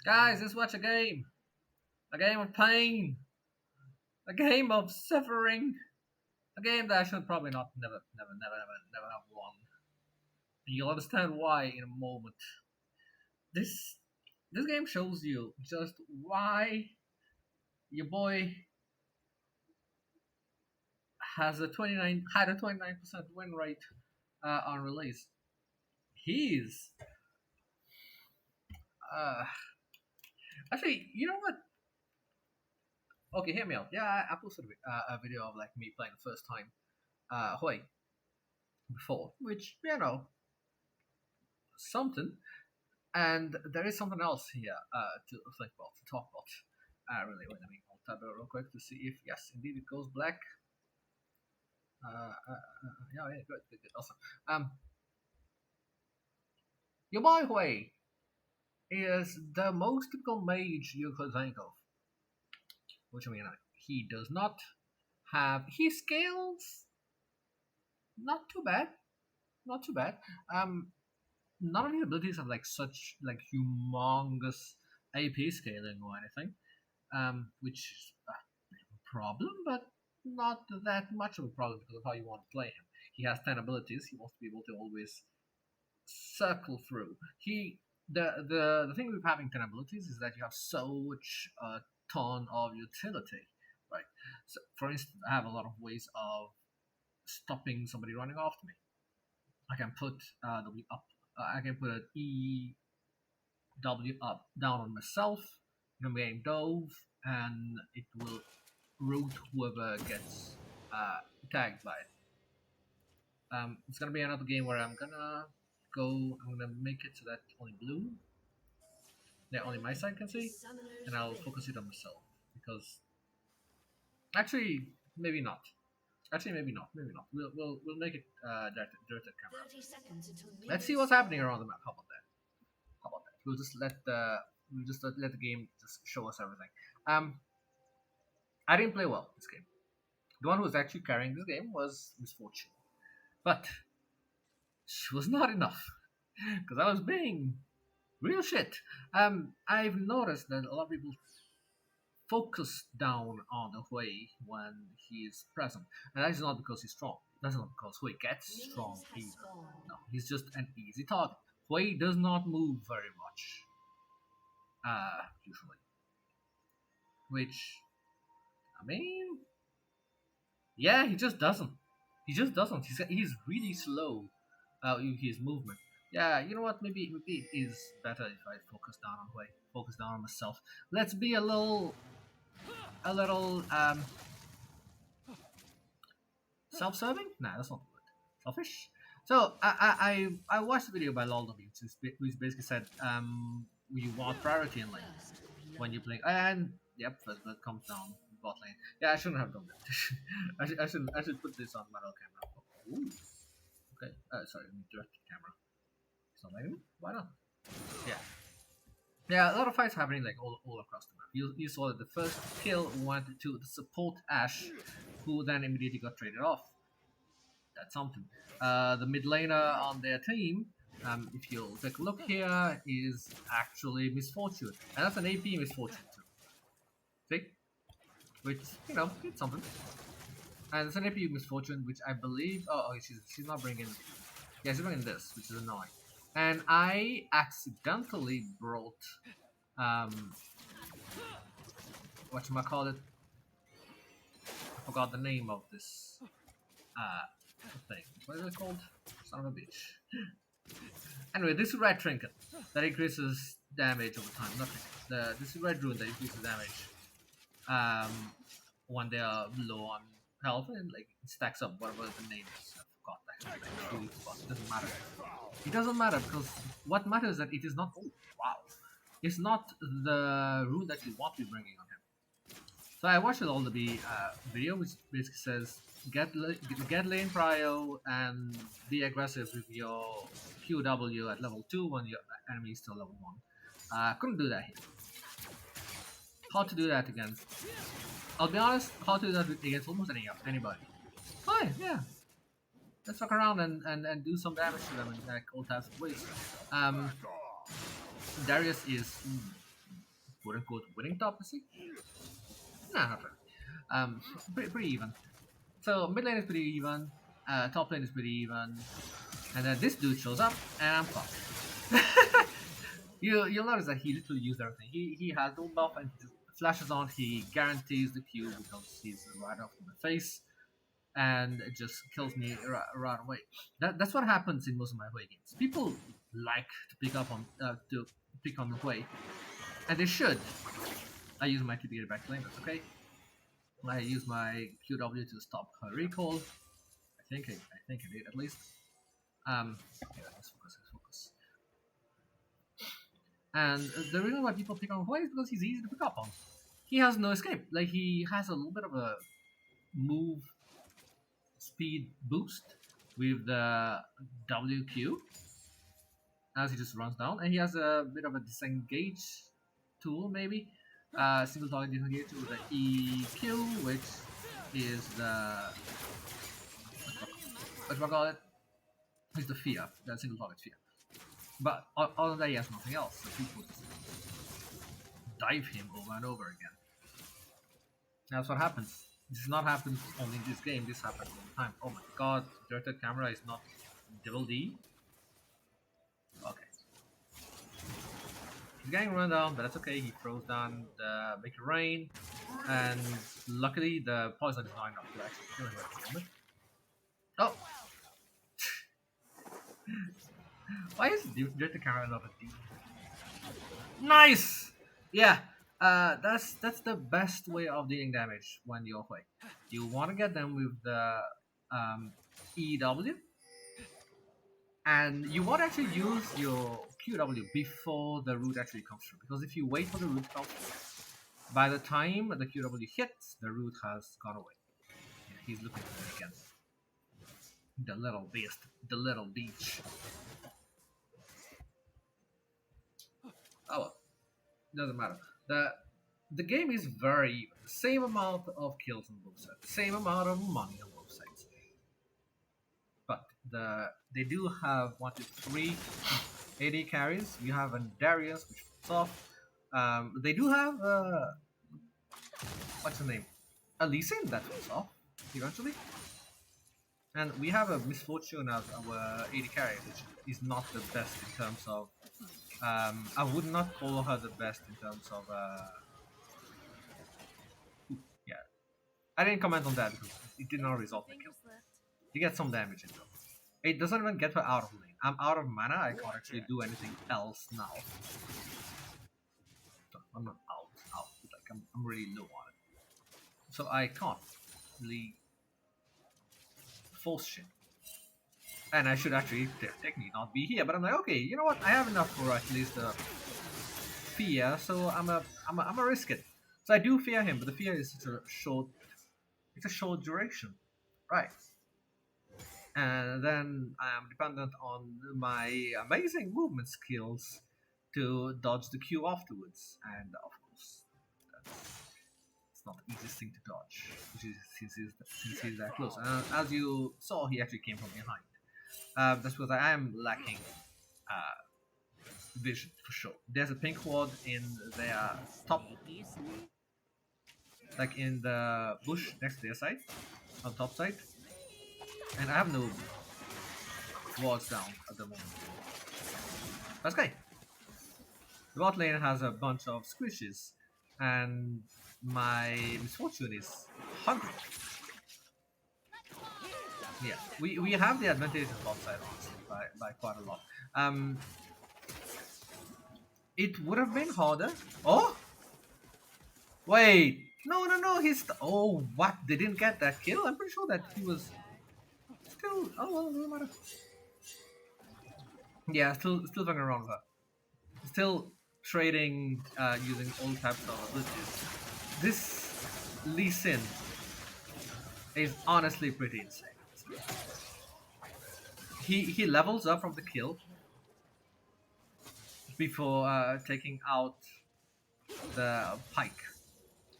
Guys, let's watch a game. A game of pain. A game of suffering. A game that I should probably not never have won. And you'll understand why in a moment. This this game shows you just why your boy has a 29% win rate on release. He's uh actually, you know what? Okay, hear me out. Yeah, I posted a video of like me playing the first time Hwei before, which something. And there is something else here to think about, to talk about. Really, wait, let me I'll tab it real quick to see if yes, indeed it goes black. Yeah, good, awesome. Your boy Hwei is the most typical mage you could think of. Which I mean, he does not have. He scales not too bad, not too bad. None of his abilities have like such like humongous AP scaling or anything. Which is a problem, but not that much of a problem because of how you want to play him. He has 10 abilities. He wants to be able to always circle through. The thing with having 10 abilities is that you have such a ton of utility, right? So, for instance, I have a lot of ways of stopping somebody running after me. I can put W up. I can put an E W up down on myself. Remain dove, and it will root whoever gets tagged by it. It's gonna be another game where I'm gonna make it so that only blue, that only my side can see, and I'll focus it on myself because actually maybe not. Actually maybe not. We'll make it directed camera. Let's see what's happening around the map. How about that? How about that? We'll just let the game just show us everything. I didn't play well this game. The one who was actually carrying this game was Misfortune. But she was not enough because I was being real shit. I've noticed that a lot of people focus down on the Hwei when he is present, and that is not because he's strong. That's not because Hwei gets strong either. No, he's just an easy target. Hwei does not move very much, usually. Which, I mean, yeah, he just doesn't. He just doesn't. He's really slow in his movement. Yeah, you know what? Maybe it is better if I focus down on Hwei, focus down on myself. Let's be a little self-serving. Nah, that's not good. Selfish. So I watched a video by Loldoby, which basically said you want priority in lane when you're playing, and yep, first blood comes down bot lane. Yeah, I shouldn't have done that. I should put this on manual camera. Ooh. Okay. Sorry, directed camera. So maybe why not? Yeah. Yeah, a lot of fights happening like all across the map. You saw that the first kill went to the support Ash, who then immediately got traded off. That's something. The mid laner on their team, if you'll take a look here, is actually Misfortune, and that's an AP Misfortune too. See, which it's something. And it's an AP Misfortune, which I believe. Oh, she's not bringing. Yeah, she's bringing this, which is annoying. And I accidentally brought whatchamacallit, I forgot the name of this thing. What is it called? Son of a bitch. Anyway, this is red trinket that increases damage over time. Nothing. This is red rune that increases damage when they are low on health, and like it stacks up whatever the name is. I forgot that. I truly forgot. It doesn't matter. It doesn't matter because what matters is that it is not. Oh wow! It's not the rune that you want to be bringing on him. So I watched all the video, which basically says get lane prio and be aggressive with your QW at level 2 when your enemy is still level 1. Couldn't do that here. How to do that against? I'll be honest, how to do that against almost anybody. Fine, yeah. Let's fuck around and do some damage to them in like all types of ways. Darius is quote unquote winning top, is he? Nah, not really. Pretty even. So mid lane is pretty even, top lane is pretty even, and then this dude shows up, and I'm fucked. You'll notice that he literally used everything. He has no buff and he just flashes on. He guarantees the Q because he's right off in the face, and it just kills me right away. That's what happens in most of my Hwei games. People like to pick on the Hwei, and they should. I use my Q to get back to lane. That's okay. I use my QW to stop her recall. I think I did at least. Yeah, let's focus. And the reason why people pick on Hwei is because he's easy to pick up on. He has no escape. Like, he has a little bit of a move speed boost with the WQ as he just runs down, and he has a bit of a disengage tool, maybe. Single target disengage with the EQ, which is the what do I call it? Is the fear, the single target fear. But other than that, he has nothing else. So people just dive him over and over again. That's what happens. This does not happen only in this game. This happens all the time. Oh my god, directed camera is not double D. Okay. He's getting run down, but that's okay. He throws down the Make It Rain, and luckily the poison is not enough to actually kill him at the moment. Oh! Why is directed camera not a D? Nice! Yeah, that's the best way of dealing damage when you're Hwei. You want to get them with the EW, and you want to actually use your QW before the root actually comes through. Because if you wait for the root to come through, by the time the QW hits, the root has gone away. Yeah, he's looking for it again. The little beast, the little beach. Oh well, doesn't matter. The game is very even. The same amount of kills on both sides, the same amount of money on both sides. But they do have 1, 2, 3 AD carries. You have a Darius, which falls off. They do have what's the name? A Lee Sin that falls off eventually. And we have a Misfortune as our AD carry, which is not the best in terms of. I would not call her the best in terms of. Yeah, I didn't comment on that because it did not result in kill. You get some damage into it. It doesn't even get her out of lane. I'm out of mana. I can't actually do anything else now. So I'm not out. Like I'm really low on it, so I can't really force shit. And I should actually technically not be here, but I'm like, okay, you know what? I have enough for at least fear, so I'm a risk it. So I do fear him, but the fear is such a short. It's a short duration, right? And then I am dependent on my amazing movement skills to dodge the Q afterwards, and of course, it's not the easiest thing to dodge, since he's that close. And as you saw, he actually came from behind. That's because I am lacking vision for sure. There's a pink ward in their top, like in the bush next to their side, on top side, and I have no wards down at the moment. That's okay. The bot lane has a bunch of squishes, and my Misfortune is hungry. Yeah, we have the advantage on bot side, honestly, by quite a lot. It would have been harder. Oh! Wait! No, he's... Oh, what? They didn't get that kill? I'm pretty sure that he was... Still... Oh, well, no matter. Yeah, still fucking around with her. Still trading, using all types of abilities. This Lee Sin is honestly pretty insane. He levels up from the kill before taking out the Pike.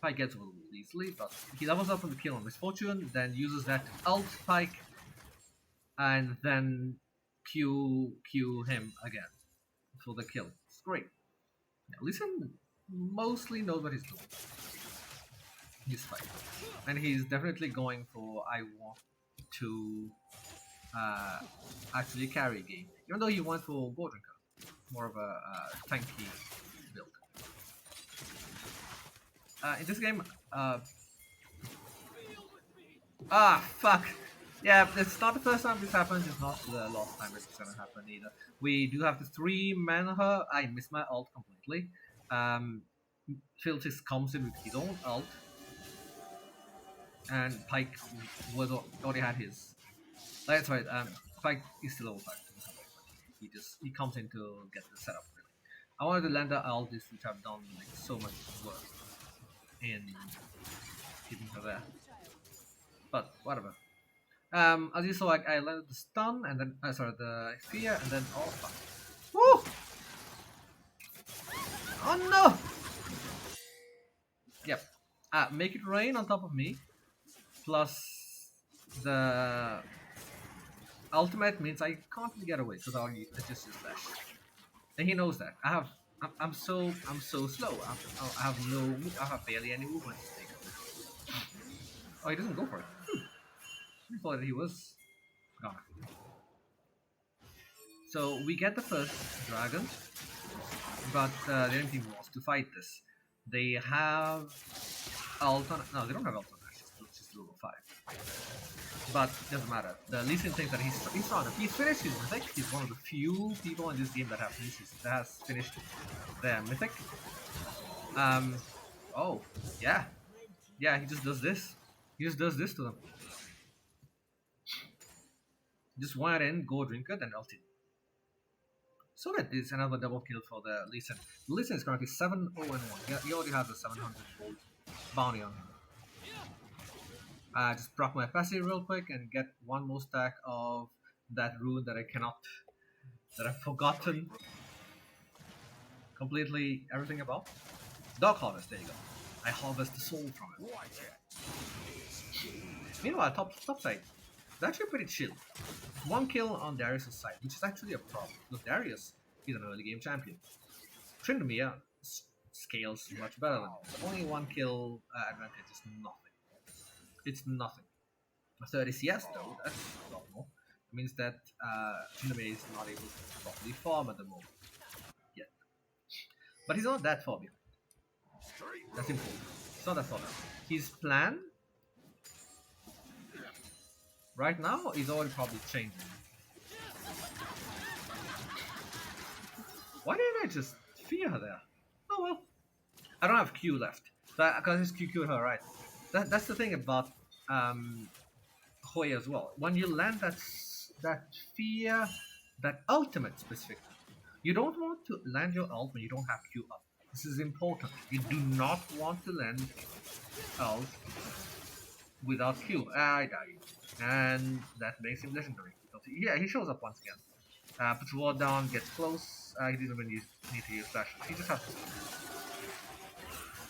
Pike gets a little easily, but he levels up from the kill on Misfortune, then uses that to ult Pike, and then Q him again for the kill. It's great. Now listen, mostly knows what he's doing. He's fine. And he's definitely going for I want to uh, actually carry a game. Even though he went for Gordrinka, more of a tanky build. In this game, fuck. Yeah, it's not the first time this happens, it's not the last time it's gonna happen either. We do have the 3-man her. I missed my ult completely. Filtix comes in with his own ult, and Pike was already had his. That's right. Pike is still level 5. He comes in to get the setup. Really, I wanted to land the ult, which I've done like so much work in keeping her there, but whatever. As you saw, I landed the stun and then sorry, the fear and then oh fuck. Woo! Oh no! Yep. Make it rain on top of me. Plus the ultimate means I can't really get away because I just use flash. And he knows that. I'm so slow. I have no I have barely any movement to take. Oh, he doesn't go for it. I thought he was gone. So we get the first dragon, but the enemy team wants to fight this. They have Alton. No, they don't have Alton actually. It's just level 5. But it doesn't matter. The Lee Sin thinks that he's strong. He's finished his mythic. He's one of the few people in this game that has finished their mythic. Oh, yeah. Yeah, he just does this. He just does this to them. Just wire in, go drink it, and ulti. So that is another double kill for the Lee Sin. Lee Sin is currently 7-0-1. He already has a 700 gold bounty on him. Just proc my passive real quick and get one more stack of that rune that I've forgotten completely everything about. Dog Harvest, there you go. I harvest the soul from it. Meanwhile, top side, it's actually pretty chill. 1 kill on Darius' side, which is actually a problem, because Darius is an early game champion. Tryndamere scales much better than him. Only 1 kill advantage is nothing. It's nothing. 30 CS though, that's a lot more. It means that Tryndamere is not able to properly farm at the moment. Yet. But he's not that far behind. That's important. He's not that far behind. His plan right now is already probably changing. Why didn't I just fear her there? Oh well. I don't have Q left. Because it's QQ'd her, right? That's the thing about Hwei as well. When you land that fear, that ultimate specifically, you don't want to land your ult when you don't have Q up. This is important. You do not want to land ult without Q. I died. And that makes him legendary. Yeah, he shows up once again. Puts ward down, gets close. He doesn't even need to use flash. He just has to.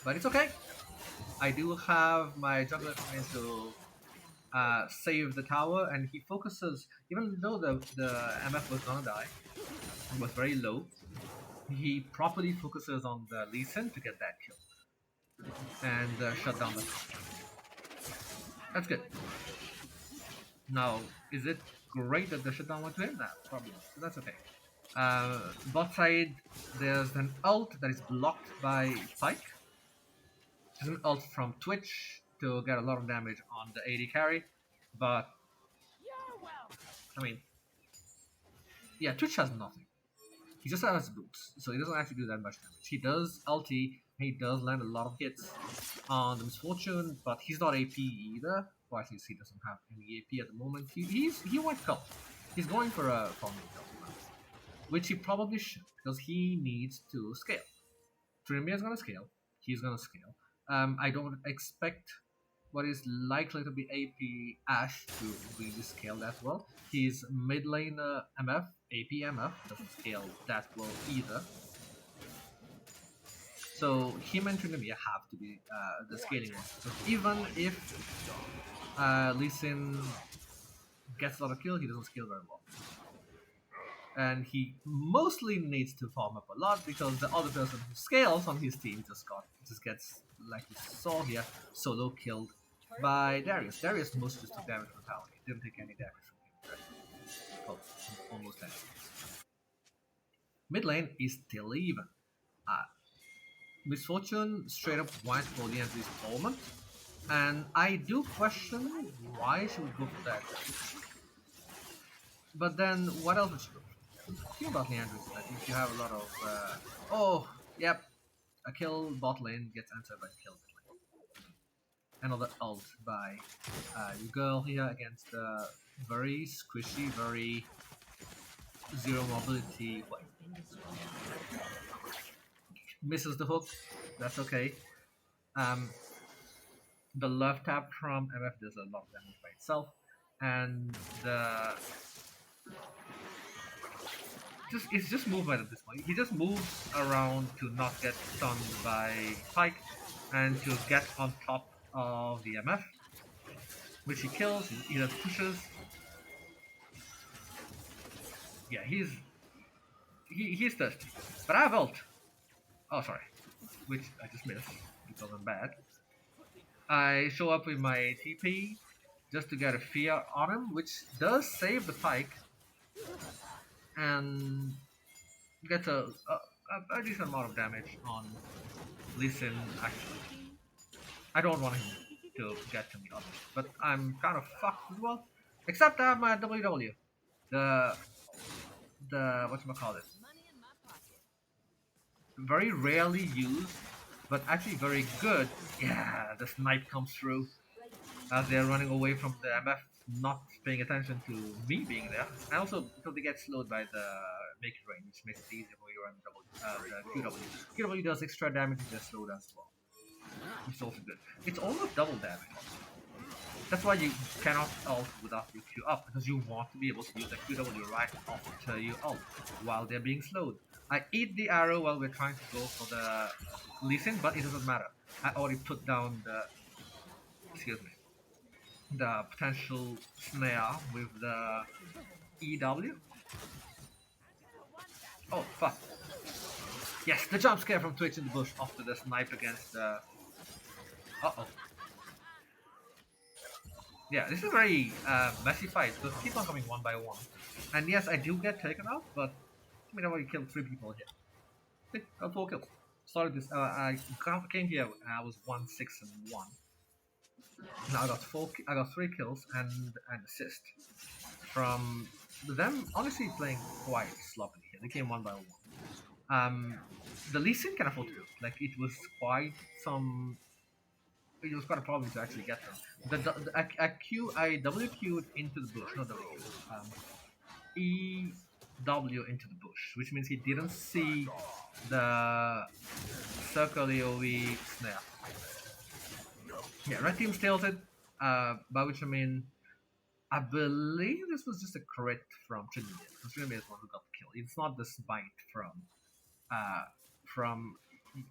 But it's okay. I do have my jungler coming to save the tower, and he focuses. Even though the MF was gonna die, it was very low. He properly focuses on the Lee Sin to get that kill and shut down the tower. That's good. Now, is it great that the shutdown went to him? Nah, probably not. So that's okay. Bot side, there's an ult that is blocked by Pike. There's an ult from Twitch to get a lot of damage on the AD carry, but I mean, yeah, Twitch has nothing. He just has boots, so he doesn't actually do that much damage. He does ulti, he does land a lot of hits on the Misfortune, but he's not AP either. Well, at least he doesn't have any AP at the moment. He went cult. He's going for a farming cult, which he probably should, because he needs to scale. Tryndamere is gonna scale. He's gonna scale. I don't expect what is likely to be AP Ashe to really scale that well. He's mid laner MF, AP MF, doesn't scale that well either. So him and Tryndamere have to be the scaling ones. So even if Lee Sin gets a lot of kill, he doesn't scale very well. and he mostly needs to farm up a lot because the other person who scales on his team just gets, like we saw here, solo killed by Darius. Darius mostly just took damage from tower. He didn't take any damage from him. Right? Well, almost any. Mid lane is still even. Uh, Misfortune straight up went for the entry's moment, and I do question why she would go for that. But then, what else would she go for? The thing about Leandro is that if you have a lot of, oh, yep, a kill bot lane gets answered by kill mid lane. Another ult by your girl here against the very squishy, very zero mobility Hwei. Misses the hook, that's okay. The left tap from MF does a lot of damage by itself, and the it's just movement at this point. He just moves around to not get stunned by Pike and to get on top of the MF, which he kills. He either pushes. Yeah, he's thirsty. But I have ult. Oh, sorry, which I just missed because I'm bad. I show up with my TP just to get a fear on him, which does save the Pike and gets a decent amount of damage on Lee Sin, actually. I don't want him to get to me, obviously, but I'm kind of fucked as well. Except I have my WW. The whatchamacallit. Very rarely used, but actually very good. Yeah, the snipe comes through as they're running away from the MF, not paying attention to me being there. And also because they get slowed by the make range, which makes it easier for you to run the QW. QW does extra damage if they're slowed as well, which is also good. It's almost double damage. That's why you cannot ult without your Q up, because you want to be able to use the QW right after you ult while they're being slowed. I eat the arrow while we're trying to go for the Lee Sin, but it doesn't matter. I already put down the, excuse me, the potential snare with the EW. Oh fuck. Yes, the jump scare from Twitch in the bush after the snipe against the... Uh-oh. Yeah, this is a very messy fight, because keep on coming one by one. And yes, I do get taken out, but I mean, I've already killed 3 people here. Okay, got 4 kills. Started this, I came here and I was 1-6-1. Now I got 3 kills and an assist from them. Honestly, playing quite sloppily here. They came one by one. The Lee Sin can afford to do. Like it was quite some. It was quite a problem to actually get them. I W queued into the bush, not W. EW into the bush, which means he didn't see the circle AoE snare. Yeah, red team tilted, by which I mean, I believe this was just a crit from Trinity, because Trinity is the one who got the kill. It's not the smite from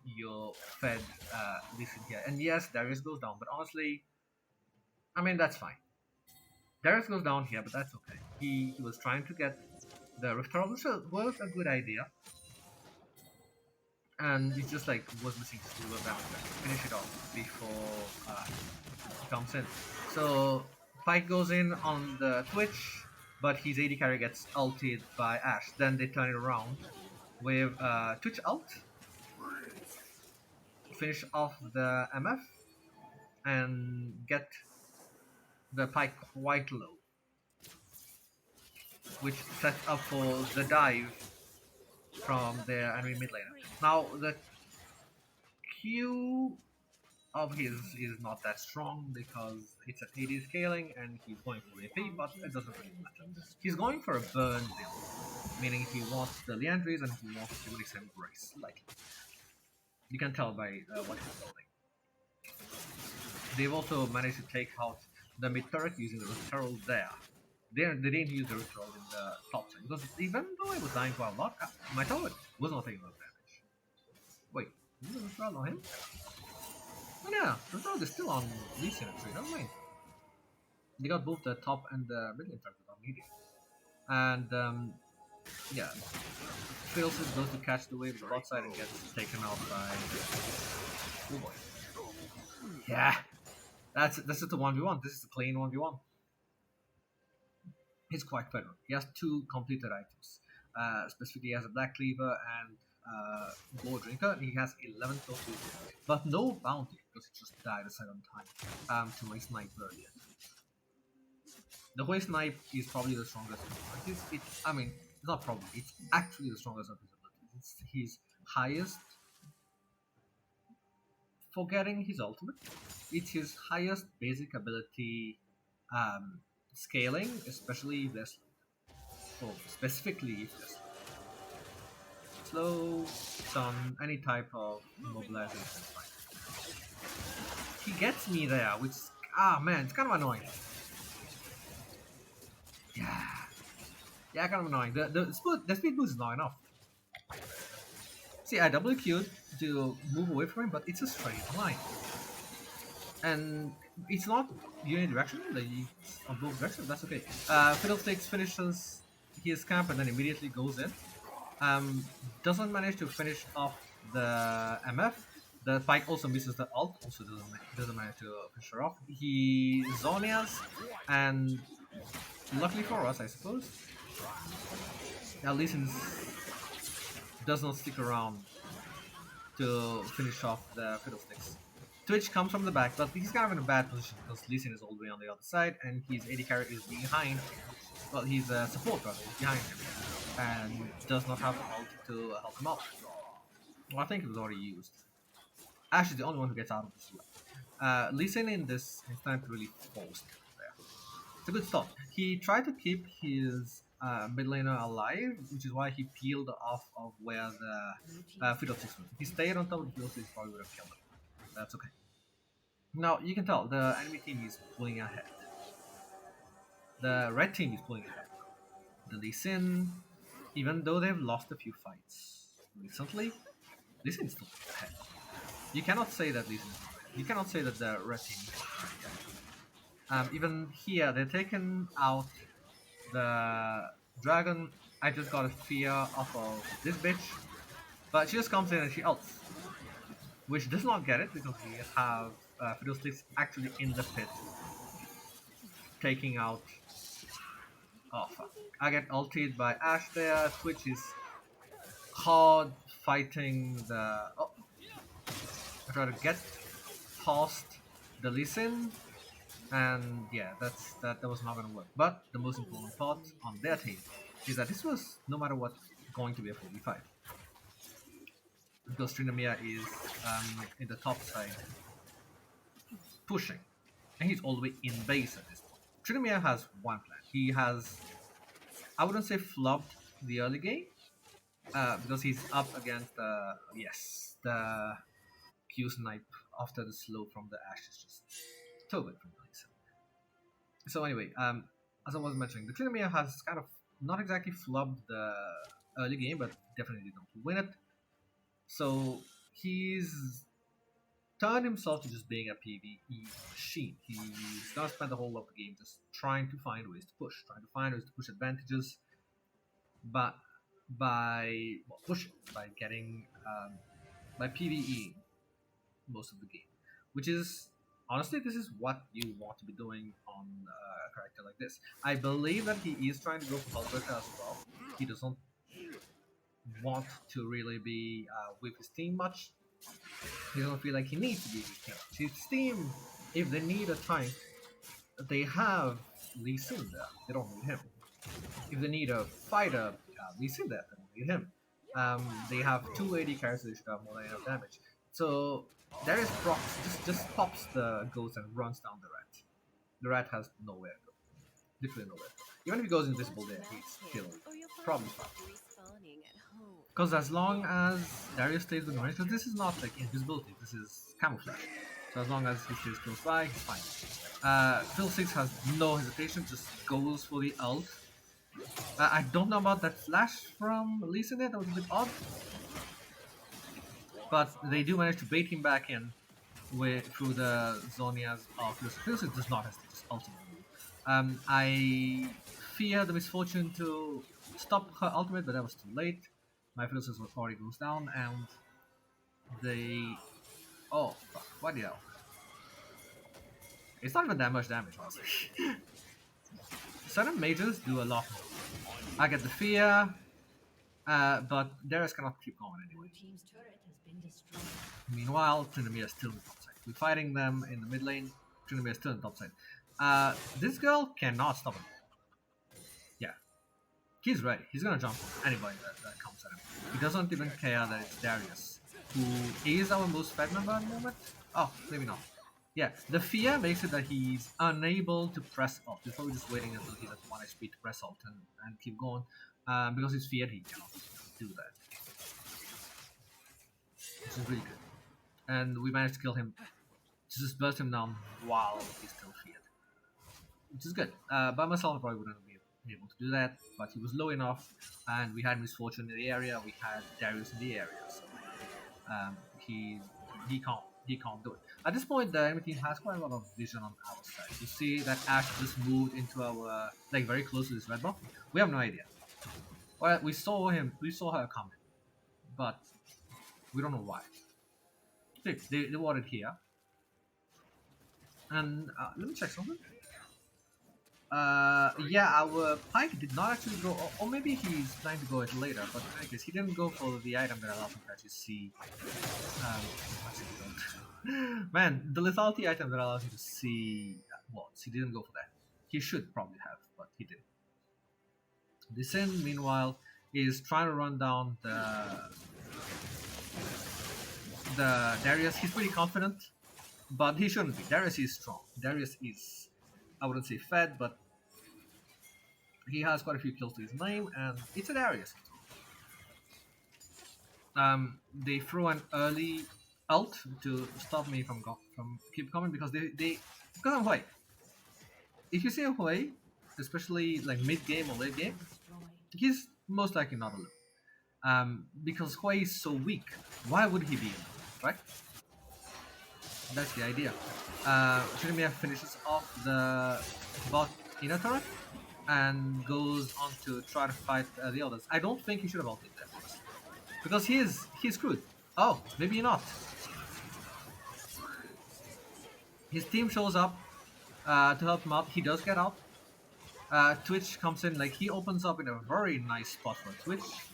your fed Lee Sin here. And yes, Darius goes down, but honestly, I mean, that's fine. Darius goes down here, but that's okay. He was trying to get the Rift Herald, which was a good idea. And he just like was missing just a little damage to finish it off before he comes in. So Pike goes in on the Twitch, but his AD carry gets ulted by Ashe. Then they turn it around with Twitch ult, finish off the MF, and get the Pike quite low, which sets up for the dive from their enemy mid laner. Now the Q of his is not that strong because it's at 80 scaling and he's going for AP, but it doesn't really matter. He's going for a burn build, meaning he wants the Leandries and he wants to release him Grace, like you can tell by what he's building. They've also managed to take out the mid turret using the Herald there. They didn't use the Herald in the top side, because even though I was dying quite a lot, my turret was not taking a lot of damage. Wait, is the Herald on him? Oh yeah, the Herald is still on Lee Sin actually, never mind. They got both the top and the mid lane target on medium. And Yeah, fails his goes to catch the wave of the bot side and gets taken out by. Oh boy. Yeah, that's just a 1v1. This is a clean 1v1. He's quite better. He has two completed items. Specifically, he has a Black Cleaver and Gold Drinker, and he has 11 total, but no bounty because he just died a second time to my snipe earlier. The Hwei snipe is probably the strongest. I mean, it's not probably. It's actually the strongest of his abilities. It's his highest for getting his ultimate. It's his highest basic ability scaling, especially this. Oh, specifically if this slow, stun, any type of immobilization is fine. He gets me there, which man, it's kind of annoying. Yeah, yeah, kind of annoying. The speed boost is not enough. See, I double Q'd to move away from him, but it's a straight line, and it's not unidirectional. It's on both directions. That's okay. Fiddlesticks finishes his camp and then immediately goes in. Doesn't manage to finish off the MF. The Pike also misses the ult, also doesn't manage to finish her off. He Zonias, and luckily for us, I suppose, Lee does not stick around to finish off the Fiddlesticks. Twitch comes from the back, but he's kind of in a bad position because Lee Sin is all the way on the other side, and his AD carry is behind. Well, he's a support rather, is behind him, and does not have ult to help him out. Well, I think it was already used. Ash is the only one who gets out of this field. Lee Sin in this instant really forced there. It's a good start. He tried to keep his mid laner alive, which is why he peeled off of where the Fiddlesticks went. If he stayed on top of the Fiddlesticks, probably would have killed him. That's okay. Now, you can tell the enemy team is pulling ahead. The red team is pulling ahead. The Lee Sin, even though they've lost a few fights recently, Lee Sin is still ahead. You cannot say that Lee Sin is ahead. You cannot say that the red team is ahead. Even here, they're taking out the dragon. I just got a fear off of this bitch, but she just comes in and she ults, which does not get it because we have Fiddlesticks actually in the pit, taking out. Oh fuck! I get ulted by Ash there. Twitch is hard fighting the. Oh, I try to get past the Lee Sin, and yeah, that was not gonna work. But the most important part on their team is that this was no matter what going to be a 4v5 because Trinomia is in the top side pushing, and he's all the way in base at this point. Trinomia has one plan. He has, I wouldn't say flopped the early game because he's up against the Q snipe after the slow from the Ash is just too good from the Lisa. So anyway, as I was mentioning, the Trinomia has kind of not exactly flopped the early game, but definitely don't win it. So he's turned himself to just being a PvE machine. He's gonna spend the whole of the game just trying to find ways to push advantages, but by pushing, by getting, by PvE most of the game, which is honestly this is what you want to be doing on a character like this. I believe that he is trying to go for Hulberta as well. He doesn't want to really be with his team much. He doesn't feel like he needs to be with his team. His team, if they need a tank, they have Lee Sin there. They don't need him. If they need a fighter, Lee Sin there. They don't need him. They have two AD carries, so they should have more than enough damage. So there is Prox just pops the ghost and runs down the rat. The rat has nowhere to go. Literally nowhere. Even if he goes invisible there, he's killed. Probably fine. Because as long as Darius stays within range, because this is not like invisibility, this is camouflage. So as long as he stays close by, he's fine. Phil 6 has no hesitation, just goes for the ult. I don't know about that flash from Lee Sin there, that was a bit odd. But they do manage to bait him back in through the Zonias of Phil 6 does not hesitate, just ultimately. I fear the misfortune to stop her ultimate, but that was too late. My Philosopher already goes down, and they... Oh, fuck. What the hell? It's not even that much damage, honestly. Certain mages do a lot more. I get the fear, but Darius cannot keep going anyway. Meanwhile, Tryndamere is still in the top side. We're fighting them in the mid lane. Tryndamere is still in the top side. This girl cannot stop him. Yeah. He's ready. He's gonna jump on anybody that comes at him. He doesn't even care that it's Darius, who is our most fed member at the moment. Oh, maybe not. Yeah, the fear makes it that he's unable to press alt. He's probably just waiting until he's at 1 HP to press alt and keep going. Because he's feared, he cannot do that. Which is really good. And we managed to kill him, to just burst him down while he's still feared. Which is good. By myself, I probably wouldn't be able to do that, but he was low enough, and we had Misfortune in the area, we had Darius in the area, so he can't do it. At this point, the enemy team has quite a lot of vision on our side. You see that Ashe just moved into our, like, very close to this red buff. We have no idea. Well, we saw her coming, but we don't know why. They warded here. And let me check something. Yeah, our Pike did not actually go, or maybe he's planning to go it later, but I guess he didn't go for the item that allows him to actually see. Man, the lethality item that allows you to see wards, he didn't go for that. He should probably have, but he didn't. The Sin, meanwhile, is trying to run down the Darius. He's pretty confident, but he shouldn't be. Darius is strong. Darius is, I wouldn't say fed, but he has quite a few kills to his name, and it's a Darius. They throw an early ult to stop me from keep coming because because I'm Hwei. If you see a Hwei, especially like mid game or late game, he's most likely not alone. Because Hwei is so weak, why would he be alone, right? That's the idea. Tryndamere finishes off the bot inner turret and goes on to try to fight the others. I don't think he should have ulted there, because he's screwed. Oh, maybe not. His team shows up to help him out. He does get out. Twitch comes in, like, he opens up in a very nice spot for Twitch.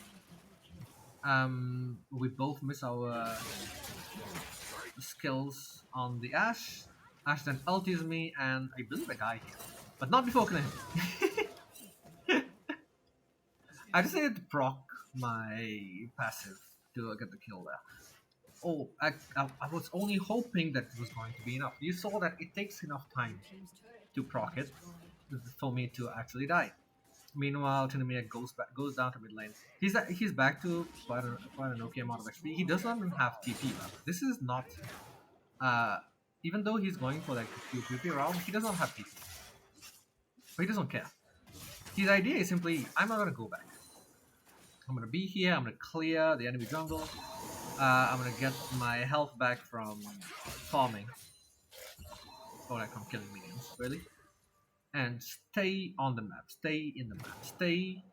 We both miss our skills on the Ashe. Ashe then ultis me, and I believe I die here, but not before killing him. I just needed to proc my passive to get the kill there. Oh, I was only hoping that it was going to be enough. You saw that it takes enough time to proc it for me to actually die. Meanwhile, Tryndamere goes down to mid lane. He's back to quite an okay amount of XP. He doesn't even have TP now. This is not even though he's going for like a few round, he does not have TP. But he doesn't care. His idea is simply, I'm not gonna go back. I'm gonna be here, I'm gonna clear the enemy jungle. I'm gonna get my health back from farming. Or like from killing minions, really. And stay on the map, stay in the map, stay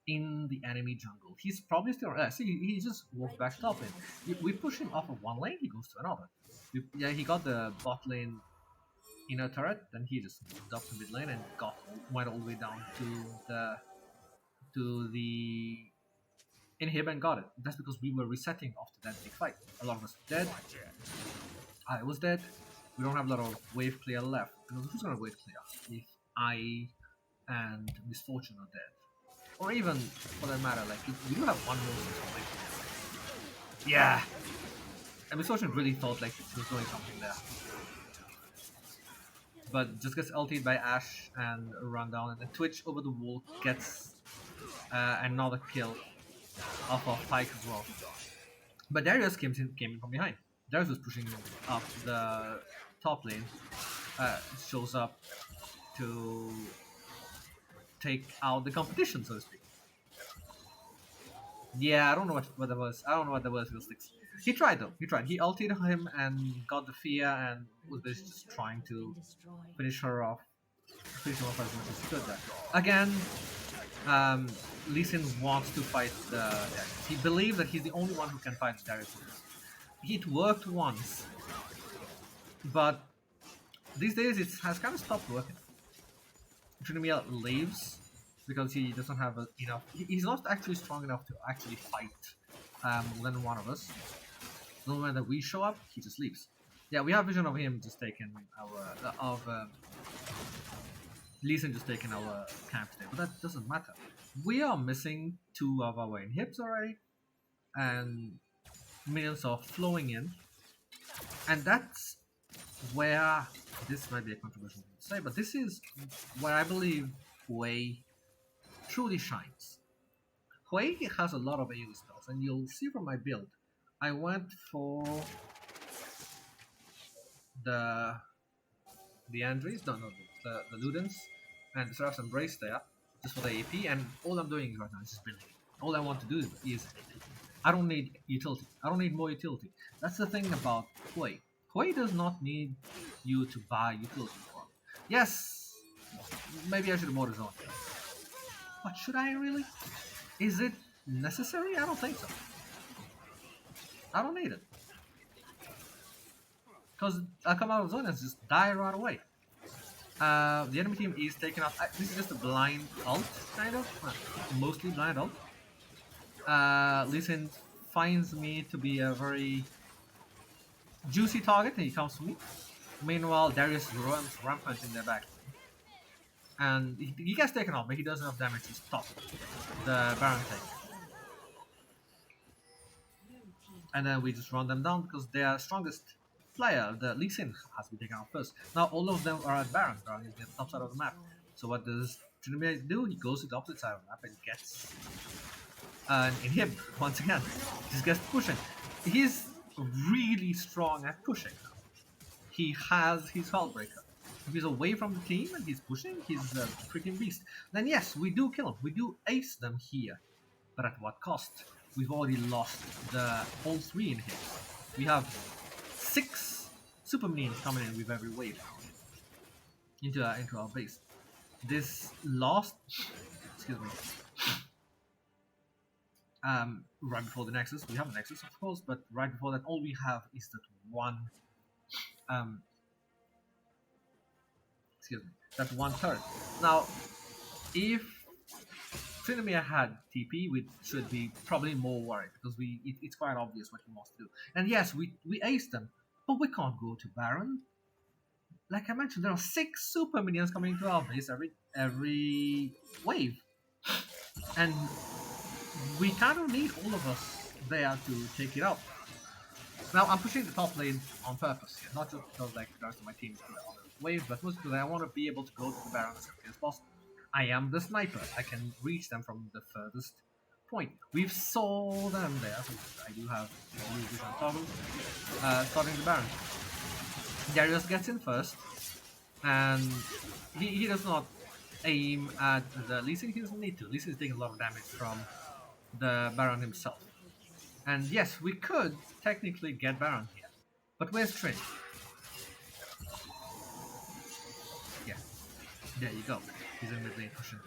in the enemy jungle. He's probably still, see, he just walked back top lane. We push him off of one lane, he goes to another. Yeah, he got the bot lane inner turret, then he just moved up to mid lane and went all the way down to the inhib and got it. That's because we were resetting after that big fight. A lot of us were dead. I was dead. We don't have a lot of wave clear left. Because who's gonna wave clear if I and Misfortune are dead? Or even, for that matter, like, we do have one more wave clear. Yeah! And Misfortune really thought like he was doing something there. But just gets ulted by Ashe and run down, and then Twitch over the wall gets another kill off of Pike as well. But Darius came in from behind. Darius was pushing up the top lane, shows up to take out the competition, so to speak. Yeah, I don't know what that was. I don't know what that was. He tried though. He tried. He ulted him and got the fear and was just trying to finish him off as much as he could there. Again, um, Lee Sin wants to fight the Darius. He believes that he's the only one who can fight the Darius. It worked once, but these days it has kind of stopped working. Trinimia leaves because he doesn't have enough. He's not actually strong enough to actually fight more than one of us. The moment that we show up, he just leaves. Yeah, we have vision of him just taking our Lee Sin just taking our camp today, but that doesn't matter. We are missing two of our inhibs already, and minions are flowing in, and that's where this might be a controversial thing to say, but this is where I believe Hwei truly shines. Hwei has a lot of AoE spells, and you'll see from my build, I went for the Andres, no, the Ludens, and the Seraph's Embrace there, just for the AP, and all I'm doing right now is just building. All I want to do is AP. I don't need utility. I don't need more utility. That's the thing about Hwei. Hwei does not need you to buy utility for him. Yes, maybe I should have bought his own. But should I really? Is it necessary? I don't think so. I don't need it. Because I come out of zone and just die right away. The enemy team is taking off. This is just a blind ult, kind of. Mostly blind ult. Lee Sin finds me to be a very juicy target and he comes to me. Meanwhile, Darius runs rampant in their back. And he gets taken off, but he does enough damage to stop the Baron take. And then we just run them down because their strongest player, the Lee Sin, has been taken out first. Now all of them are at Baron. Baron is at the top side of the map. So what does Trinimir do? He goes to the opposite side of the map and gets an inhib once again. Just gets pushing. He's really strong at pushing now. He has his Hullbreaker. If he's away from the team and he's pushing, he's a freaking beast. Then yes, we do kill him. We do ace them here. But at what cost? We've already lost all three in here. We have 6 super minions coming in with every wave into our base. This last, excuse me, right before the Nexus, we have a Nexus of course, but right before that, all we have is that one, excuse me, that one turret. Now, if Trinimir had TP, we should be probably more worried because it's quite obvious what he wants to do. And yes, we aced them, but we can't go to Baron. Like I mentioned, there are 6 super minions coming into our base every wave, and we kind of need all of us there to take it out. Now I'm pushing the top lane on purpose here, not just because like the rest of my team is on the wave, but mostly because I want to be able to go to the Baron as quickly as possible. I am the sniper. I can reach them from the furthest point. We've saw them there. So I do have all these different toggles. Starting the Baron. Darius gets in first, and he does not aim at the Lee Sin. He doesn't need to. Lee Sin is taking a lot of damage from the Baron himself. And yes, we could technically get Baron here. But where's Trin? Yeah. There you go. He's in mid lane pushing.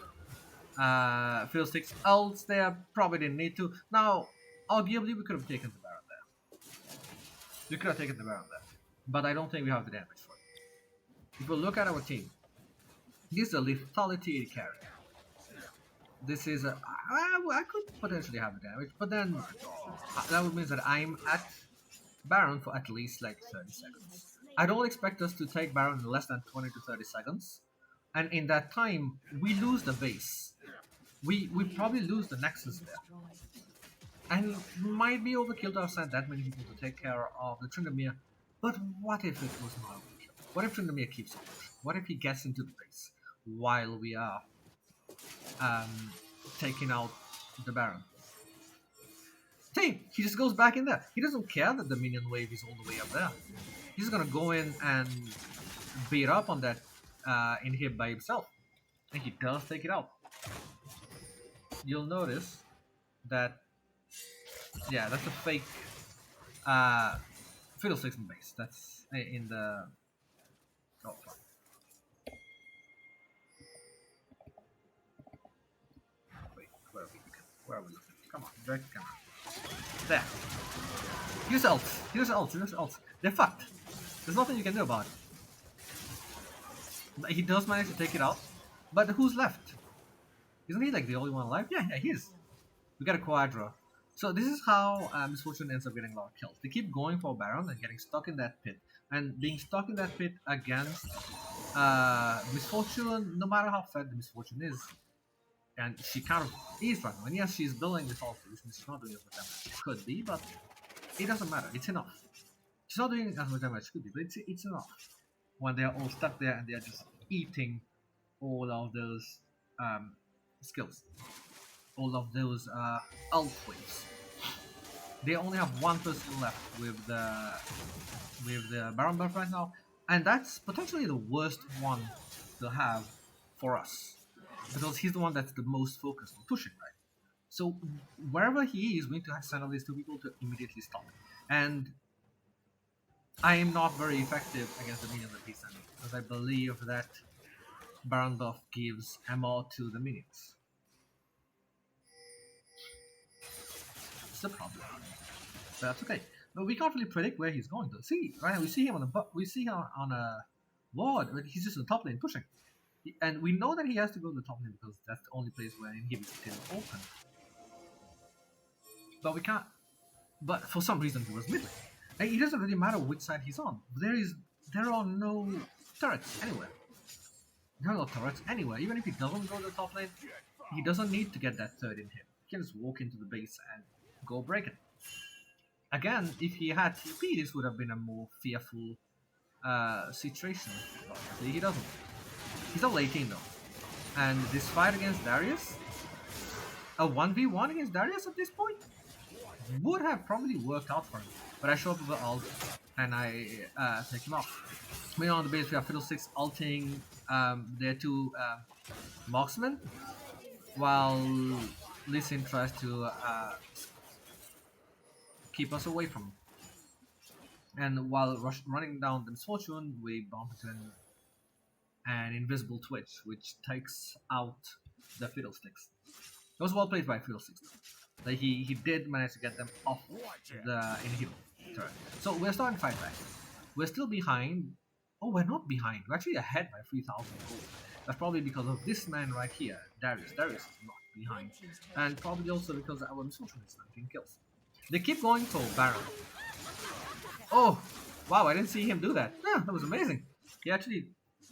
Fiddlesticks ults there, probably didn't need to. Now, arguably we could have taken the Baron there. We could have taken the Baron there. But I don't think we have the damage for it. If we look at our team, this is a lethality carry. This is a... I could potentially have the damage, but then that would mean that I'm at Baron for at least like 30 seconds. I don't expect us to take Baron in less than 20 to 30 seconds. And in that time, we lose the base. We probably lose the Nexus there. And might be overkill to have sent that many people to take care of the Tryndamere. But what if it was not overkill? What if Tryndamere keeps on pushing? What if he gets into the base while we are taking out the Baron? He just goes back in there. He doesn't care that the minion wave is all the way up there. He's gonna go in and beat up on that inhib by himself. And he does take it out. You'll notice that, yeah, that's a fake Fiddlesticks in base. That's in the... Oh, fuck. Where are we looking? Come on, direct the camera. There. Use ults. Use ults. Use ults. They're fucked. There's nothing you can do about it. But he does manage to take it out. But who's left? Isn't he like the only one alive? Yeah, he is. We got a Quadra. So this is how Misfortune ends up getting a lot of kills. They keep going for Baron and getting stuck in that pit. And being stuck in that pit against Misfortune, no matter how fed the Misfortune is, and she kind of is right now. And yes, she's building this ulti, which means she's not doing as much damage as she could be, but it doesn't matter. It's enough. She's not doing as much damage as she could be, but it's enough. When they're all stuck there and they're just eating all of those skills, all of those ult waves. They only have one person left with the Baron buff right now, and that's potentially the worst one to have for us, because he's the one that's the most focused on pushing, right? So wherever he is, we need to send all these two people to immediately stop it. And I am not very effective against the minions that he's sending, because I believe that Baron buff gives ammo to the minions. It's the problem. But that's okay. But we can't really predict where he's going to. See, right now we see him on a ward, but he's just in the top lane pushing. And we know that he has to go to the top lane because that's the only place where inhibit is still open. But we can't. But for some reason he was mid lane. And it doesn't really matter which side he's on. There are no turrets anywhere. There are no turrets anywhere. Even if he doesn't go to the top lane, he doesn't need to get that third in him. He can just walk into the base and go break it. Again, if he had TP, this would have been a more fearful situation. But he doesn't. He's level 18 though. And this fight against Darius, a 1v1 against Darius at this point, would have probably worked out for him. But I show up with the ult and I take him off. Meanwhile on the base we have Fiddlesticks ulting their two marksmen, while Lee Sin tries to keep us away from him. And while running down the Misfortune, we bump into an invisible Twitch, which takes out the Fiddlesticks. It was well played by Fiddlesticks. Like he did manage to get them off the inhibitor turret. So we're starting to fight back. We're still behind. Oh, we're not behind. We're actually ahead by 3,000 gold. That's probably because of this man right here, Darius. Darius is not behind. And probably also because our Misfortune is 19 kills. They keep going for Baron. Oh, wow, I didn't see him do that. Yeah, that was amazing. He actually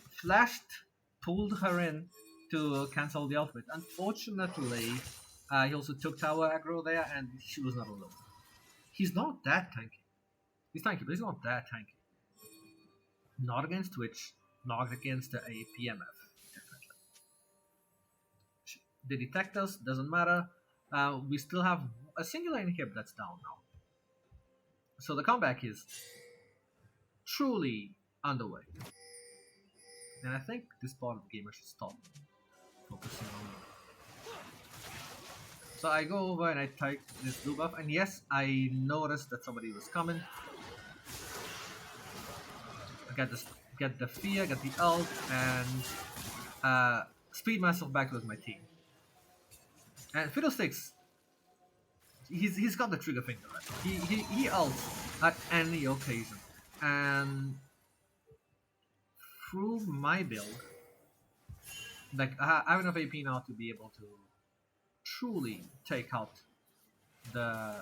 flashed, pulled her in to cancel the outfit. Unfortunately, he also took tower aggro there and she was not alone. He's not that tanky. He's tanky, but he's not that tanky. Not against Twitch, not against the APMF, definitely. They detect us, doesn't matter. We still have a singular inhib that's down now. So the comeback is truly underway. And I think this part of the game I should stop focusing on me. So I go over and I take this blue buff, and yes, I noticed that somebody was coming. I get the fear, get the ult, and speed myself back with my team. And Fiddlesticks, he's got the trigger finger right. He ults at any occasion, and through my build, like I have enough AP now to be able to truly take out the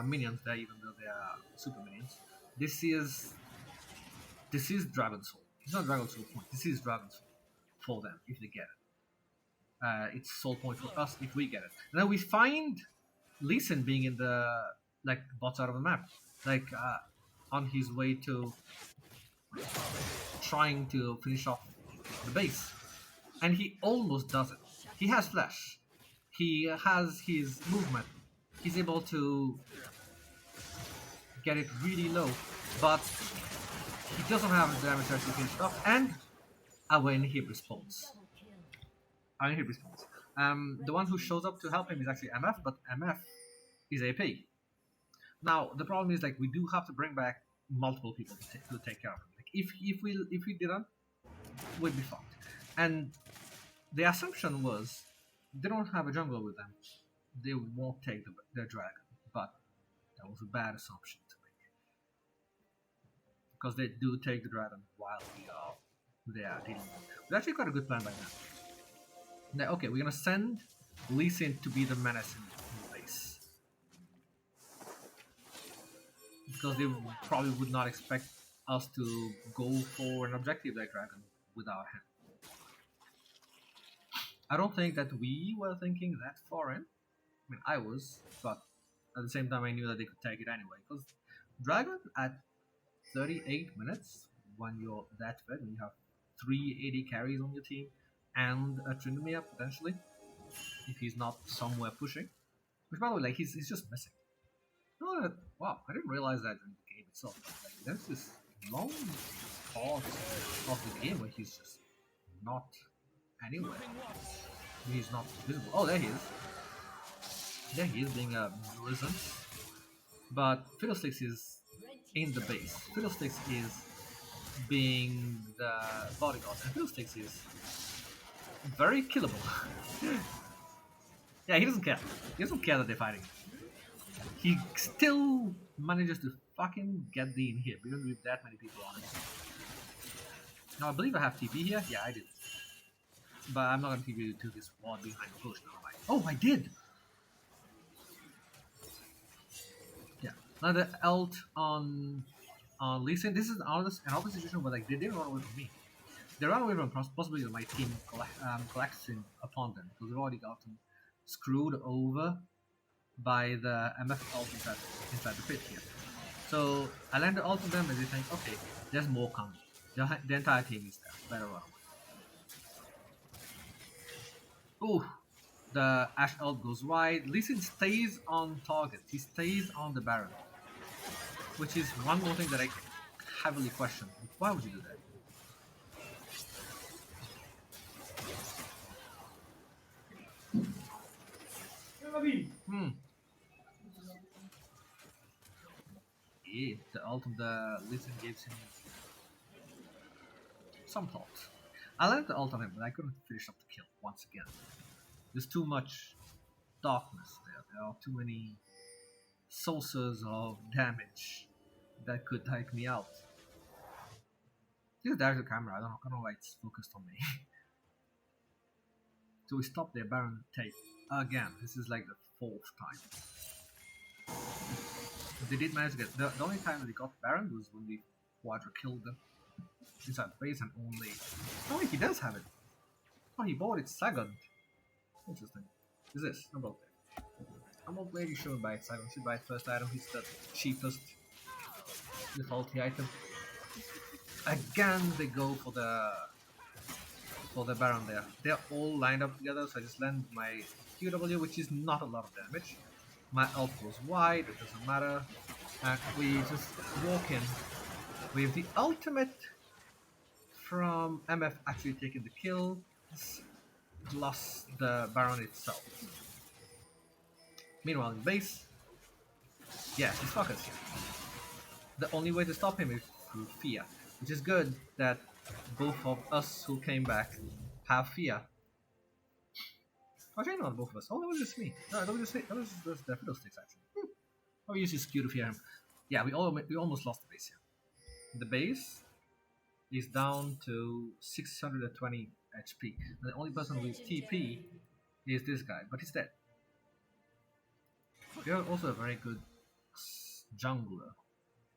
minions there, even though they are super minions. This is Dragon Soul. It's not Dragon Soul point. This is Dragon Soul for them if they get it. It's Soul point for us if we get it. And then we find Lee Sin being in the bot side of the map, on his way to trying to finish off the base, and he almost does it. He has flash. He has his movement. He's able to get it really low, but he doesn't have the damage to actually finish it off. And our inhib responds. The one who shows up to help him is actually MF, but MF is AP. Now the problem is we do have to bring back multiple people to take care of him. If we didn't, we'd be fucked. And the assumption was They don't have a jungle with them. They won't take their dragon. But that was a bad assumption to make. Because they do take the dragon while they are dealing with them. We actually got a good plan by now. Now, okay, we're gonna send Lee Sin to be the menace in the base. Because they probably would not expect us to go for an objective like dragon without him. I don't think that we were thinking that far in. I mean, I was, but at the same time, I knew that they could take it anyway. Because dragon at 38 minutes, when you're that fed, when you have 380 carries on your team and a Tryndamere potentially, if he's not somewhere pushing. Which, by the way, like he's just missing. Oh, wow, I didn't realize that in the game itself. But, like, there's this long pause of the game where he's just not anywhere. He's not visible. Oh, there he is. There he is being a nuisance. But Fiddlesticks is in the base. Fiddlesticks is being the bodyguard, and Fiddlesticks is very killable. Yeah, he doesn't care. He doesn't care that they're fighting. He still manages to fucking get the inhib, even with that many people on it. Now, I believe I have TP here. Yeah, I did. But I'm not gonna TP you to this ward behind the bush now. Oh, I did! Yeah. Another ult on Lee Sin. This is another situation where like they didn't run away from me. They ran away from possibly my team collapsing upon them because they've already gotten screwed over by the MF ult inside the pit here. So I landed ult on them and they think, okay, there's more coming. The entire team is there. Better run away. Ooh, the Ash ult goes wide. Lee Sin stays on target. He stays on the Baron, which is one more thing that I heavily question. Why would you do that? Yeah, the ult of the Lee Sin gives him some thought. I landed the ult on him, but I couldn't finish up the kill once again. There's too much darkness there. There are too many sources of damage that could take me out. This is direct to camera. I don't know why it's focused on me. So we stopped their Baron take again. This is like the 4th time. They did manage to get the only time they got Baron was when we quadra killed them inside the base and only. Oh, wait, he does have it. Oh, he bought it second. Interesting. Is this? I'm not there. I'm not really sure by it second. Should buy it first item. He's the cheapest defaulty item. Again, they go for the Baron there. They're all lined up together, so I just land my QW, which is not a lot of damage. My ult goes wide, it doesn't matter. And we just walk in with the ultimate from MF actually taking the kill, plus the Baron itself. Meanwhile, in base, yeah, he's fuckers here. The only way to stop him is through fear, which is good that both of us who came back have fear. Actually, not both of us. Oh, that was just me. No, that was just the Fiddlesticks actually. Oh, we used his Q to fear him. Yeah, we almost lost the base here. The base is down to 620 HP. And the only person with TP is this guy, but he's dead. We are also a very good jungler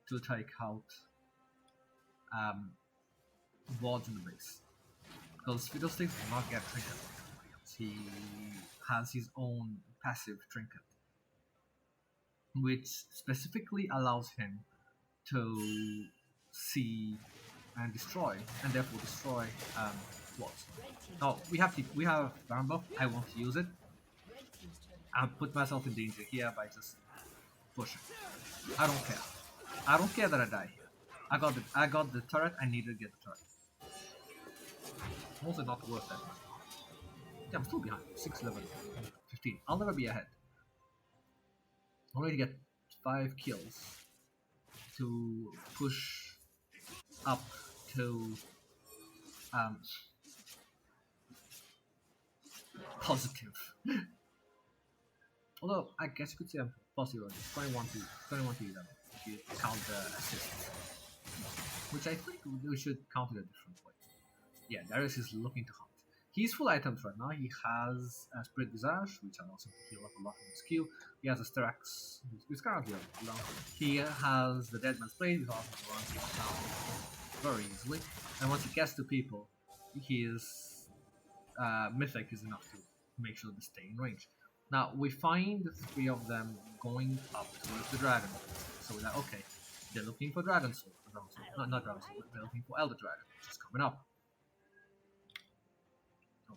to take out wards in the base. Because Fiddlesticks will not get trinket like everybody else. He has his own passive trinket, which specifically allows him to see and destroy, and therefore destroy wards. Now we have Baron buff. I want to use it. I put myself in danger here by just pushing. I don't care. I don't care that I die here. I got the turret. I need to get the turret. Also not worth that much. Yeah, I'm still behind. 6, 11, 15. I'll never be ahead. I need to get 5 kills to push up to positive. Although I guess you could say I'm positive. 21 to 11 if you count the assists, which I think we should count it a different way. Yeah, Darius is looking to hunt. He's full items right now. He has a Spirit Visage, which allows him to heal up a lot in his Q. He has a Sterak's, who's currently alone. He has the Deadman's Blade, which allows him to run people down very easily. And once he gets to people, his Mythic is enough to make sure they stay in range. Now, we find the three of them going up towards the dragon. So we're like, okay, they're looking for Dragon Soul. Not Dragon Soul, they're looking for Elder Dragon, which is coming up. Oh.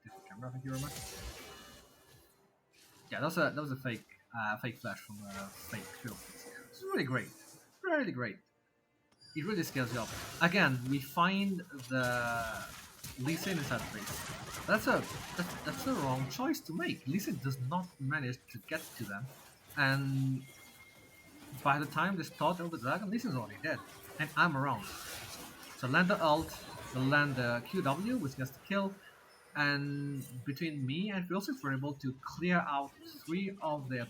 Different camera, thank you very much. Yeah, that was a fake flash from a fake film. It's really great. Really great. It really scales you up. Again, we find the Lee Sin inside the base. That's the wrong choice to make. Lee Sin does not manage to get to them, and by the time they start Elder Dragon, Lee Sin's already dead, and I'm around. So land the ult, land the QW, which gets the kill, and between me and Wilson, we're able to clear out three of their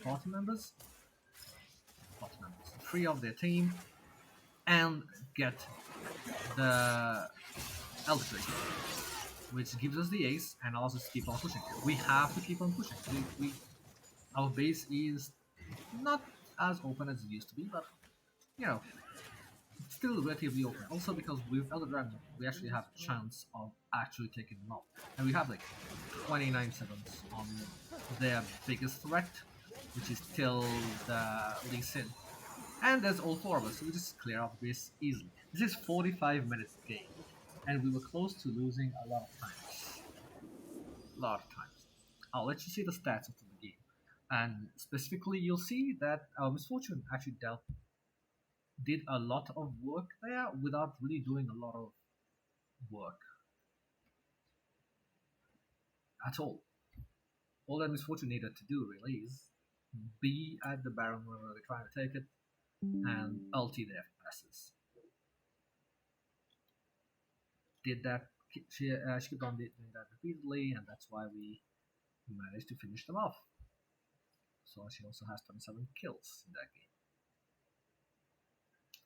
three of their team, and get the Elder Dragon, which gives us the ace and allows us to keep on pushing. We have to keep on pushing. Our base is not as open as it used to be, but you know, it's still relatively open. Also because with Elder Dragon, we actually have a chance of actually taking them out. And we have like 29 seconds on their biggest threat, which is still the Lee Sin. And there's all four of us, so we just clear out the base easily. This is 45 minutes game, and we were close to losing a lot of times. I'll let you see the stats of the game. And specifically, you'll see that our Misfortune actually did a lot of work there without really doing a lot of work at all. All that Misfortune needed to do really is be at the Baron where they're trying to take it and ulti their passes. Did that? She kept on doing that repeatedly, and that's why we managed to finish them off. So she also has 27 kills in that game.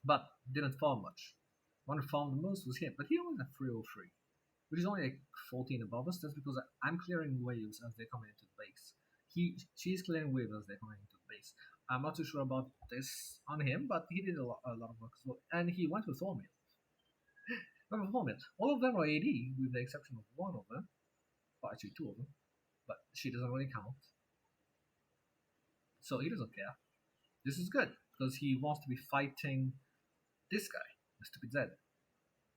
But didn't farm much. One who farmed the most was him, but he only had 303, which is only like 14 above us. That's because I'm clearing waves as they're coming into the base. She's clearing waves as they're coming into the base. I'm not too sure about this on him, but he did a lot of work as well. And he went with Thornmill. All of them are AD, with the exception of one of them. Well, actually, two of them. But she doesn't really count. So he doesn't care. This is good, because he wants to be fighting this guy, the Stupid Z.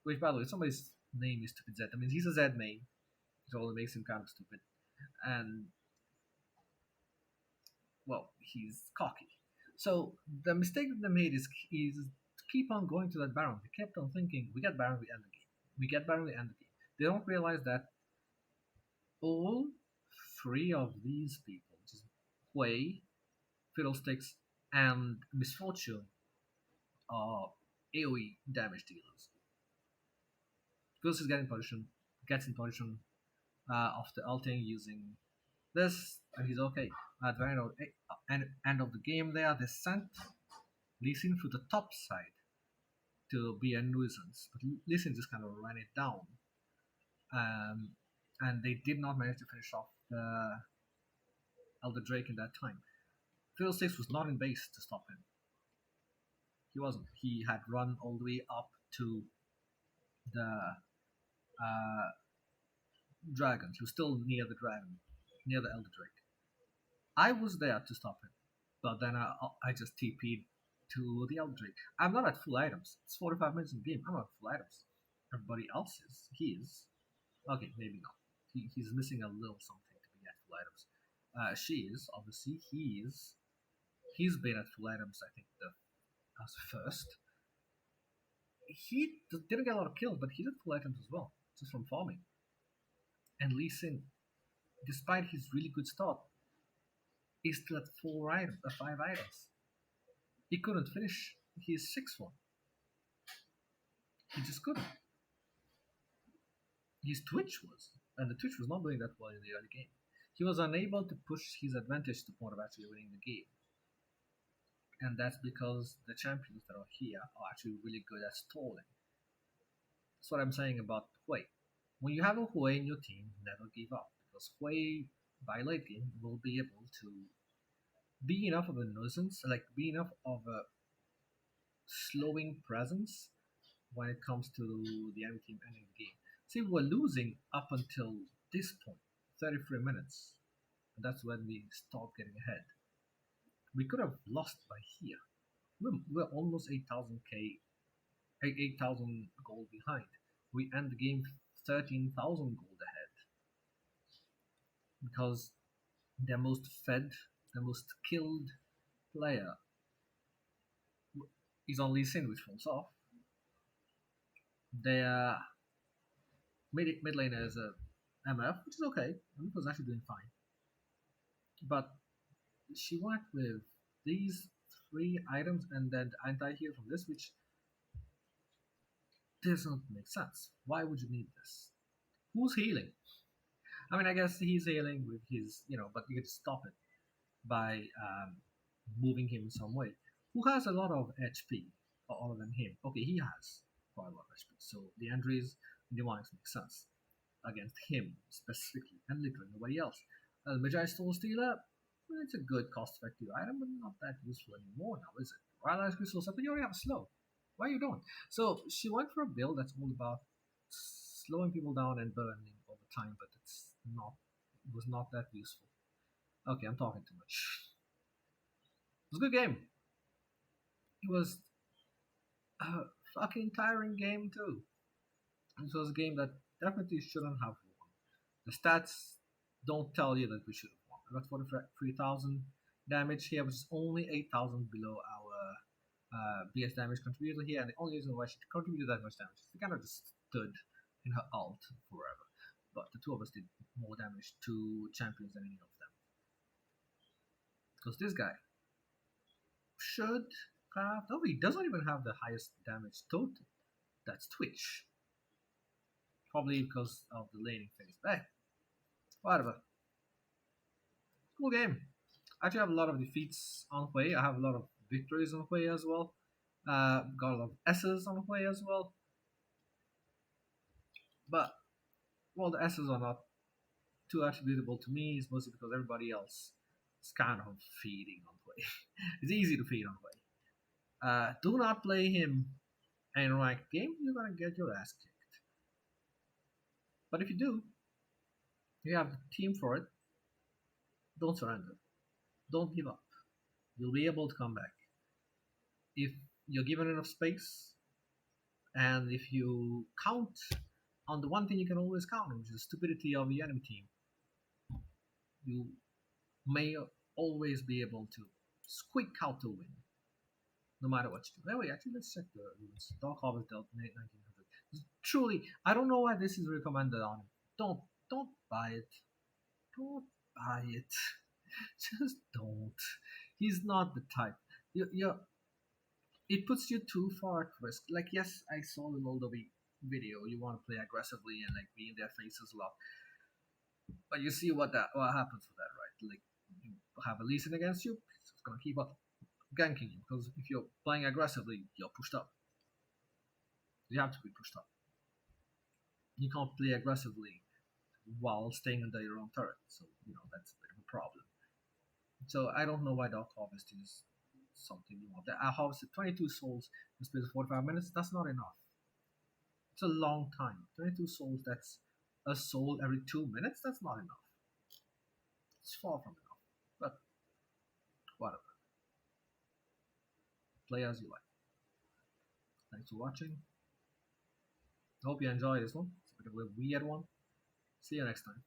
Which, by the way, if somebody's name is Stupid Z, that means he's a Z main, which only makes him kind of stupid. And, well, he's cocky. So the mistake that they made is to keep on going to that Baron. They kept on thinking, we get Baron, we end the game. We get Baron, we end the game. They don't realize that all three of these people, which is Hwei, Fiddlesticks, and Misfortune, are AoE damage dealers. Goes is gets in position after ulting using this, and he's okay. At the end of the game there, they sent Lee Sin through the top side to be a nuisance, but Lee Sin just kind of ran it down. And they did not manage to finish off the Elder Drake in that time. Fiddlesticks was not in base to stop him. He wasn't. He had run all the way up to the dragon. He was still near the dragon, near the Elder Drake. I was there to stop him, but then I just TP'd to the Elder Drake. I'm not at full items. It's 45 minutes in the game. I'm not at full items. Everybody else is. He is. Okay, maybe not. He's missing a little something to be at full items. She is, obviously. He's been at full items, I think, as first. He didn't get a lot of kills, but he did full items as well, just from farming. And Lee Sin, despite his really good start, is still at 5 items. He couldn't finish his 6th one. He just couldn't. His Twitch was, and the Twitch was not doing that well in the early game. He was unable to push his advantage to the point of actually winning the game, and that's because the champions that are here are actually really good at stalling. That's what I'm saying about Hwei. When you have a Hwei in your team, never give up, because Hwei by late game will be able to be enough of a nuisance, like be enough of a slowing presence when it comes to the enemy team ending the game. See, we're losing up until this point, 33 minutes, and that's when we start getting ahead. We could have lost by here. We're almost 8,000 gold behind. We end the game 13,000 gold ahead because their most fed, the most skilled player is on Lee Sin, which falls off. Their mid laner is a MF, which is okay. MF was actually doing fine. But she went with these three items and then the anti-heal from this, which doesn't make sense. Why would you need this? Who's healing? I mean, I guess he's healing with his, but you could stop it by moving him in some way. Who has a lot of HP other than him? Okay, he has quite a lot of HP. So the Andres and the Wines make sense against him specifically and literally nobody else. Magi Stone Stealer, well, it's a good cost-effective item, but not that useful anymore now, is it? Rylai's Crystal Scepter, you already have a slow. Why are you doing? So she went for a build that's all about slowing people down and burning over time, but it was not that useful. Okay, I'm talking too much. It was a good game. It was a fucking tiring game too. This was a game that definitely shouldn't have won. The stats don't tell you that we should have won. I got 43,000 damage here, which is only 8,000 below our BS damage contributor here, and the only reason why she contributed that much damage is she kind of just stood in her ult forever. But the two of us did more damage to champions than any of them. Because this guy should have. No, he doesn't even have the highest damage total. That's Twitch. Probably because of the laning phase. Hey, whatever. Cool game. I actually have a lot of defeats on Hwei. I have a lot of victories on Hwei as well. Got a lot of S's on Hwei as well. But, well, the S's are not too attributable to me. It's mostly because everybody else is kind of feeding on Hwei. It's easy to feed on Hwei. Do not play him in a ranked game. You're going to get your ass kicked. But if you do, you have the team for it. Don't surrender. Don't give up. You'll be able to come back. If you're given enough space, and if you count on the one thing you can always count on, which is the stupidity of the enemy team, you may always be able to squeak out a win, no matter what you do. Anyway, actually, let's check the rules. Dark Harvest dealt 1900. Truly, I don't know why this is recommended on him. Don't buy it. Don't buy it. Just don't. He's not the type. It puts you too far at risk. Like, yes, I saw the Moldovi video. You want to play aggressively and like be in their faces a lot, but you see what happens with that, right? Like, you have a Lee Sin against you, it's gonna keep up ganking you because if you're playing aggressively, you're pushed up. You have to be pushed up. You can't play aggressively while staying under your own turret. So that's a bit of a problem. So I don't know why Dark Harvest is something you want. I harvested 22 souls in the space of 45 minutes. That's not enough. It's a long time. 22 souls, that's a soul every 2 minutes. That's not enough. It's far from enough. But whatever. Play as you like. Thanks for watching. I hope you enjoyed this one. It's a bit of a weird one. See you next time.